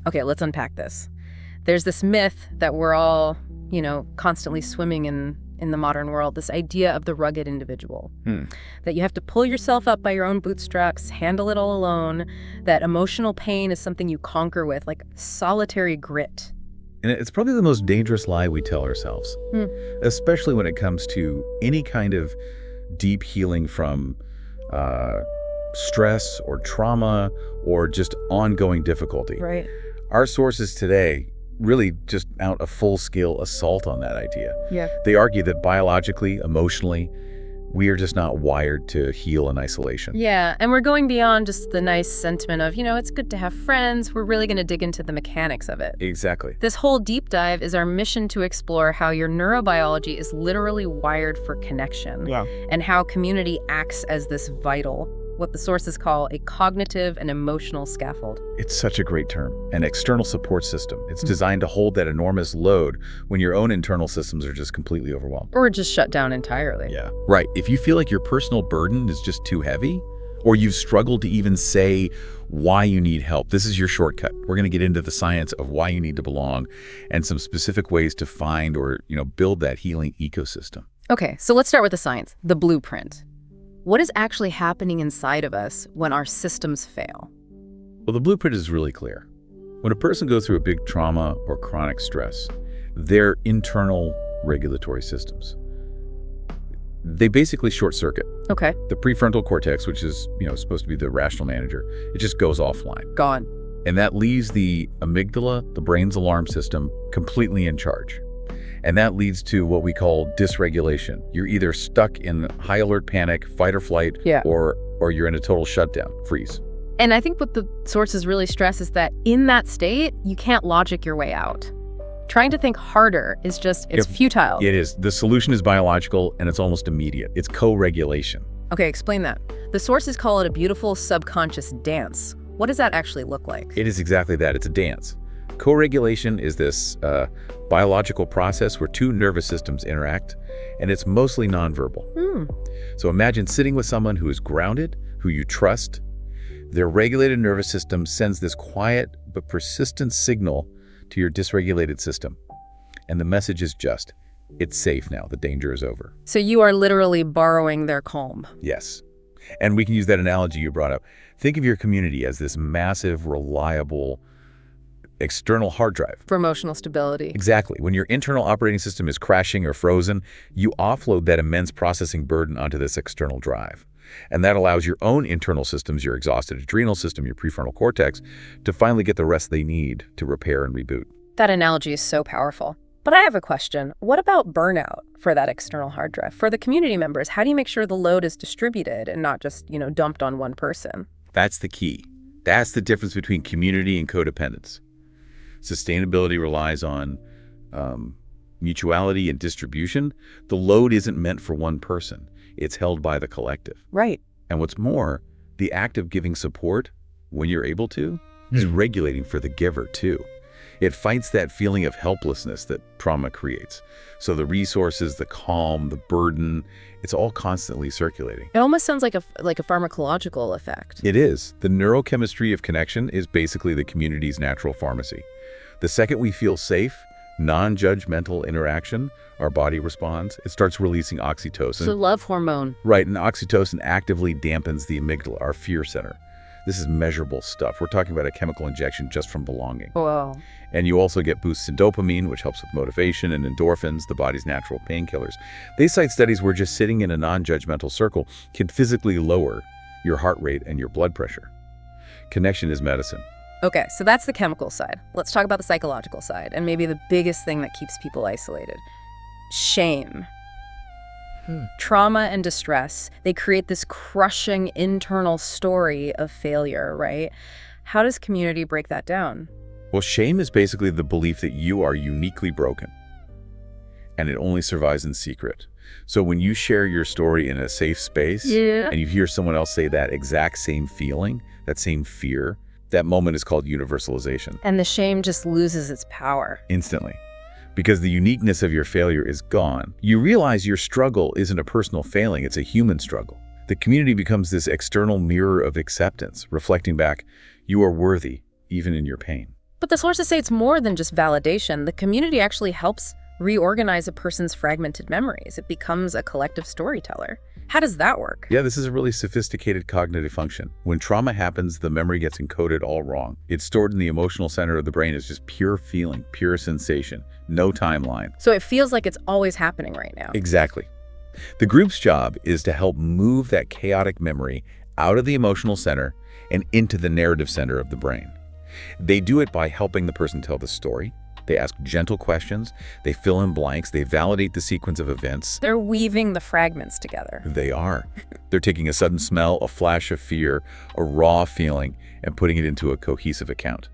Okay, let's unpack this. There's this myth that we're all, constantly swimming in the modern world, this idea of the rugged individual. That you have to pull yourself up by your own bootstraps, handle it all alone, that emotional pain is something you conquer with, like solitary grit. And it's probably the most dangerous lie we tell ourselves, especially when it comes to any kind of deep healing from stress or trauma or just ongoing difficulty. Right. Our sources today really just mount a full-scale assault on that idea. Yeah. They argue that biologically, emotionally, we are just not wired to heal in isolation. Yeah, and we're going beyond just the nice sentiment of, it's good to have friends. We're really going to dig into the mechanics of it. Exactly. This whole deep dive is our mission to explore how your neurobiology is literally wired for connection. Yeah. And how community acts as this vital, what the sources call a cognitive and emotional scaffold. It's such a great term, an external support system. It's designed to hold that enormous load when your own internal systems are just completely overwhelmed. Or just shut down entirely. Yeah, right. If you feel like your personal burden is just too heavy, or you've struggled to even say why you need help, this is your shortcut. We're going to get into the science of why you need to belong and some specific ways to find or, build that healing ecosystem. Okay, so let's start with the science, the blueprint. What is actually happening inside of us when our systems fail? Well, the blueprint is really clear. When a person goes through a big trauma or chronic stress, their internal regulatory systems, they basically short circuit. Okay. The prefrontal cortex, which is, supposed to be the rational manager, it just goes offline. Gone. And that leaves the amygdala, the brain's alarm system, completely in charge. And that leads to what we call dysregulation. You're either stuck in high alert panic, fight or flight, or you're in a total shutdown, freeze. And I think what the sources really stress is that in that state, you can't logic your way out. Trying to think harder is it's futile. It is. The solution is biological and it's almost immediate. It's co-regulation. Okay, explain that. The sources call it a beautiful subconscious dance. What does that actually look like? It is exactly that. It's a dance. Co-regulation is this biological process where two nervous systems interact, and it's mostly nonverbal. So imagine sitting with someone who is grounded, who you trust. Their regulated nervous system sends this quiet but persistent signal to your dysregulated system. And the message is just, it's safe now, the danger is over. So you are literally borrowing their calm. Yes. And we can use that analogy you brought up. Think of your community as this massive, reliable, external hard drive. For emotional stability. Exactly. When your internal operating system is crashing or frozen, you offload that immense processing burden onto this external drive. And that allows your own internal systems, your exhausted adrenal system, your prefrontal cortex, to finally get the rest they need to repair and reboot. That analogy is so powerful. But I have a question. What about burnout for that external hard drive? For the community members, how do you make sure the load is distributed and not just, dumped on one person? That's the key. That's the difference between community and codependence. Sustainability relies on mutuality and distribution. The load isn't meant for one person. It's held by the collective. Right. And what's more, the act of giving support, when you're able to, is regulating for the giver too. It fights that feeling of helplessness that trauma creates. So the resources, the calm, the burden, it's all constantly circulating. It almost sounds like a pharmacological effect. It is. The neurochemistry of connection is basically the community's natural pharmacy. The second we feel safe, non-judgmental interaction, our body responds. It starts releasing oxytocin. So love hormone. Right, and oxytocin actively dampens the amygdala, our fear center. This is measurable stuff. We're talking about a chemical injection just from belonging. Whoa. And you also get boosts in dopamine, which helps with motivation, and endorphins, the body's natural painkillers. They cite studies where just sitting in a non-judgmental circle can physically lower your heart rate and your blood pressure. Connection is medicine. Okay, so that's the chemical side. Let's talk about the psychological side, and maybe the biggest thing that keeps people isolated. Shame. Trauma and distress, they create this crushing internal story of failure, right? How does community break that down? Well, shame is basically the belief that you are uniquely broken, and it only survives in secret. So when you share your story in a safe space, and you hear someone else say that exact same feeling, that same fear, that moment is called universalization. And the shame just loses its power. Instantly. Because the uniqueness of your failure is gone. You realize your struggle isn't a personal failing, it's a human struggle. The community becomes this external mirror of acceptance, reflecting back, you are worthy, even in your pain. But the sources say it's more than just validation. The community actually helps reorganize a person's fragmented memories. It becomes a collective storyteller. How does that work? Yeah, this is a really sophisticated cognitive function. When trauma happens, the memory gets encoded all wrong. It's stored in the emotional center of the brain as just pure feeling, pure sensation, no timeline. So it feels like it's always happening right now. Exactly. The group's job is to help move that chaotic memory out of the emotional center and into the narrative center of the brain. They do it by helping the person tell the story. They ask gentle questions, they fill in blanks, they validate the sequence of events. They're weaving the fragments together. They are. They're taking a sudden smell, a flash of fear, a raw feeling, and putting it into a cohesive account.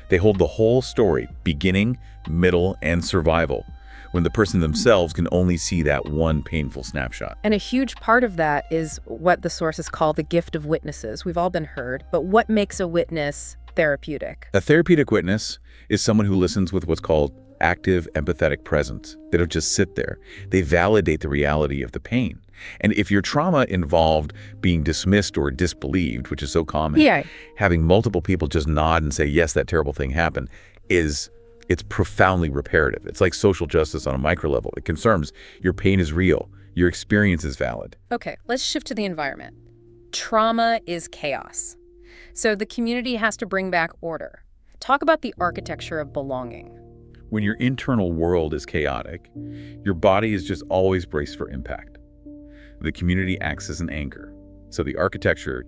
They hold the whole story, beginning, middle, and survival, when the person themselves can only see that one painful snapshot. And a huge part of that is what the sources call the gift of witnesses. We've all been heard, but what makes a witness therapeutic? A therapeutic witness is someone who listens with what's called active empathetic presence. They don't just sit there. They validate the reality of the pain. And if your trauma involved being dismissed or disbelieved, which is so common, having multiple people just nod and say, yes, that terrible thing happened, it's profoundly reparative. It's like social justice on a micro level. It confirms your pain is real. Your experience is valid. Okay, let's shift to the environment. Trauma is chaos. So the community has to bring back order. Talk about the architecture of belonging. When your internal world is chaotic, your body is just always braced for impact. The community acts as an anchor. So the architecture,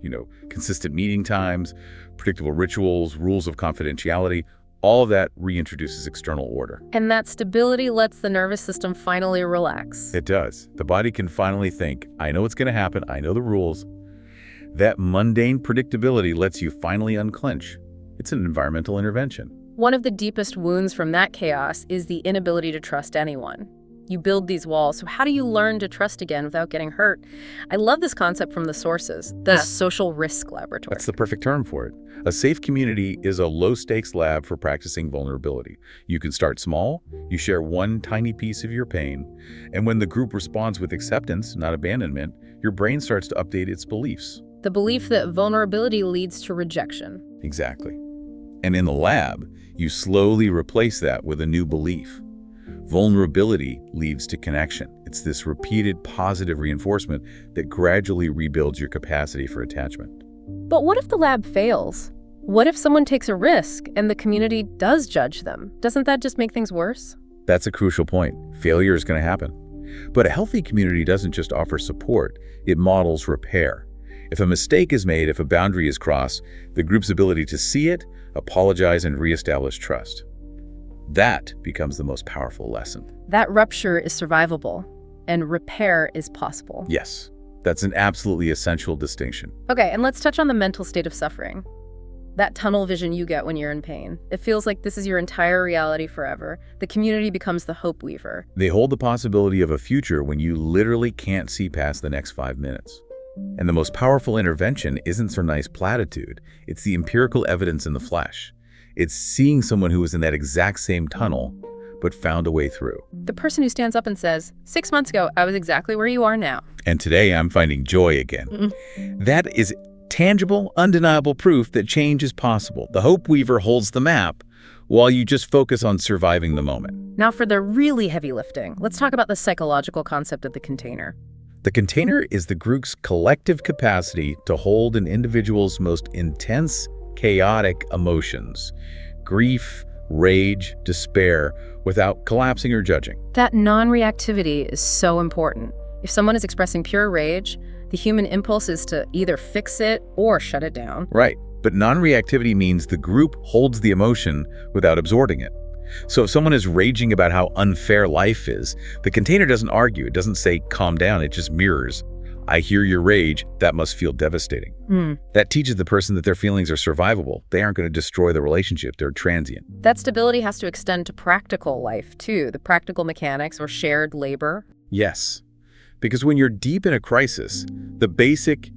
consistent meeting times, predictable rituals, rules of confidentiality, all of that reintroduces external order. And that stability lets the nervous system finally relax. It does. The body can finally think, I know what's going to happen, I know the rules. That mundane predictability lets you finally unclench. It's an environmental intervention. One of the deepest wounds from that chaos is the inability to trust anyone. You build these walls, so how do you learn to trust again without getting hurt? I love this concept from the sources, the social risk laboratory. That's the perfect term for it. A safe community is a low-stakes lab for practicing vulnerability. You can start small, you share one tiny piece of your pain, and when the group responds with acceptance, not abandonment, your brain starts to update its beliefs. The belief that vulnerability leads to rejection. Exactly. And in the lab, you slowly replace that with a new belief. Vulnerability leads to connection. It's this repeated positive reinforcement that gradually rebuilds your capacity for attachment. But what if the lab fails? What if someone takes a risk and the community does judge them? Doesn't that just make things worse? That's a crucial point. Failure is going to happen. But a healthy community doesn't just offer support, it models repair. If a mistake is made, if a boundary is crossed, the group's ability to see it, apologize, and reestablish trust. That becomes the most powerful lesson. That rupture is survivable, and repair is possible. Yes, that's an absolutely essential distinction. Okay, and let's touch on the mental state of suffering. That tunnel vision you get when you're in pain. It feels like this is your entire reality forever. The community becomes the hope weaver. They hold the possibility of a future when you literally can't see past the next 5 minutes. And the most powerful intervention isn't some nice platitude. It's the empirical evidence in the flesh. It's seeing someone who was in that exact same tunnel, but found a way through. The person who stands up and says, 6 months ago, I was exactly where you are now. And today I'm finding joy again. That is tangible, undeniable proof that change is possible. The hope weaver holds the map while you just focus on surviving the moment. Now for the really heavy lifting, let's talk about the psychological concept of the container. The container is the group's collective capacity to hold an individual's most intense, chaotic emotions, grief, rage, despair, without collapsing or judging. That non-reactivity is so important. If someone is expressing pure rage, the human impulse is to either fix it or shut it down. Right, but non-reactivity means the group holds the emotion without absorbing it. So if someone is raging about how unfair life is, the container doesn't argue. It doesn't say, calm down. It just mirrors. I hear your rage. That must feel devastating. That teaches the person that their feelings are survivable. They aren't going to destroy the relationship. They're transient. That stability has to extend to practical life, too. The practical mechanics or shared labor. Yes, because when you're deep in a crisis, the basic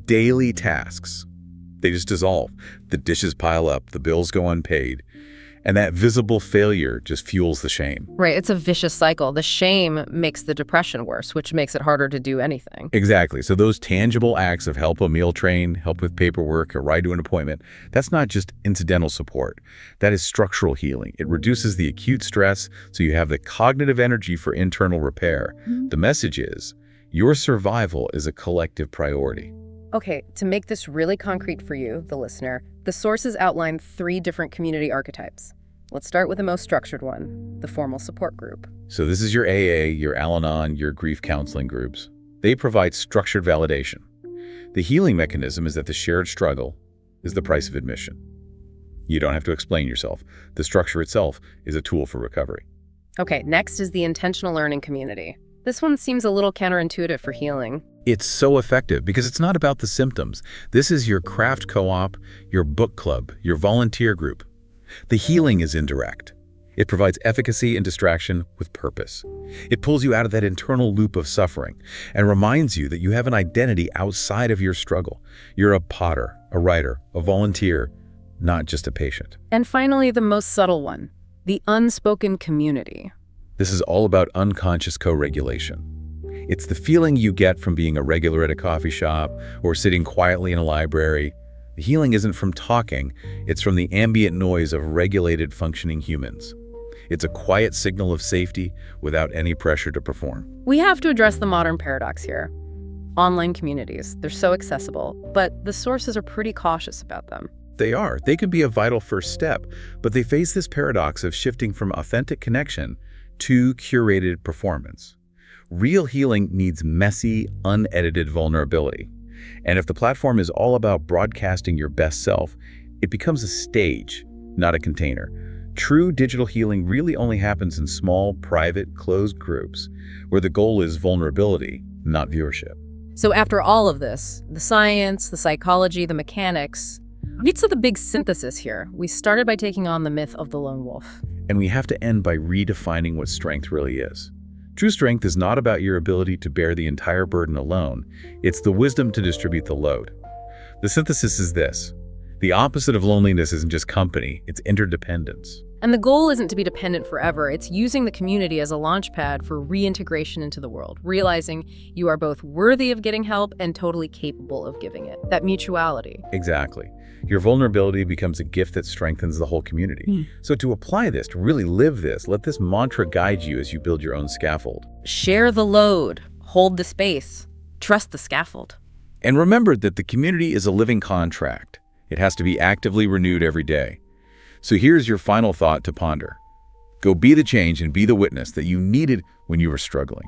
daily tasks, they just dissolve. The dishes pile up. The bills go unpaid. And that visible failure just fuels the shame. Right, it's a vicious cycle. The shame makes the depression worse, which makes it harder to do anything. Exactly. So those tangible acts of help a meal train, help with paperwork, a ride to an appointment, that's not just incidental support. That is structural healing. It reduces the acute stress so you have the cognitive energy for internal repair. The message is, your survival is a collective priority. Okay, to make this really concrete for you, the listener, the sources outline 3 different community archetypes. Let's start with the most structured one, the formal support group. So this is your AA, your Al-Anon, your grief counseling groups. They provide structured validation. The healing mechanism is that the shared struggle is the price of admission. You don't have to explain yourself. The structure itself is a tool for recovery. Okay, next is the intentional learning community. This one seems a little counterintuitive for healing. It's so effective because it's not about the symptoms. This is your craft co-op, your book club, your volunteer group. The healing is indirect. It provides efficacy and distraction with purpose. It pulls you out of that internal loop of suffering and reminds you that you have an identity outside of your struggle. You're a potter, a writer, a volunteer, not just a patient. And finally, the most subtle one, the unspoken community. This is all about unconscious co-regulation. It's the feeling you get from being a regular at a coffee shop or sitting quietly in a library. The healing isn't from talking, it's from the ambient noise of regulated, functioning humans. It's a quiet signal of safety without any pressure to perform. We have to address the modern paradox here. Online communities, they're so accessible, but the sources are pretty cautious about them. They are. They can be a vital first step, but they face this paradox of shifting from authentic connection to curated performance. Real healing needs messy, unedited vulnerability. And if the platform is all about broadcasting your best self, it becomes a stage, not a container. True digital healing really only happens in small, private, closed groups, where the goal is vulnerability, not viewership. So after all of this, the science, the psychology, the mechanics, what's the big synthesis here? We started by taking on the myth of the lone wolf. And we have to end by redefining what strength really is. True strength is not about your ability to bear the entire burden alone. It's the wisdom to distribute the load. The synthesis is this. The opposite of loneliness isn't just company, it's interdependence. And the goal isn't to be dependent forever. It's using the community as a launchpad for reintegration into the world, realizing you are both worthy of getting help and totally capable of giving it. That mutuality. Exactly. Your vulnerability becomes a gift that strengthens the whole community. So to apply this, to really live this, let this mantra guide you as you build your own scaffold. Share the load, hold the space, trust the scaffold. And remember that the community is a living contract. It has to be actively renewed every day. So here's your final thought to ponder. Go be the change and be the witness that you needed when you were struggling.